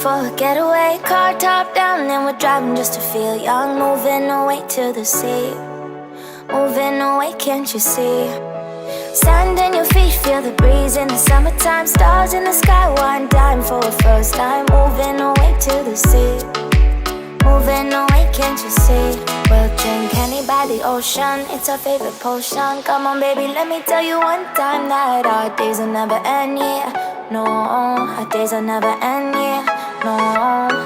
for a getaway, car top down and we're driving just to feel young. Moving away to the sea, moving away, can't you see? Sand in your feet, feel the breeze in the summertime. Stars in the sky, one dime for a first time. Moving away to the sea, moving away, can't you see? We'll drink honey by the ocean, it's our favorite potion. Come on baby, let me tell you one time that our days will never end, yeah. No, our days will never end, yeah. No.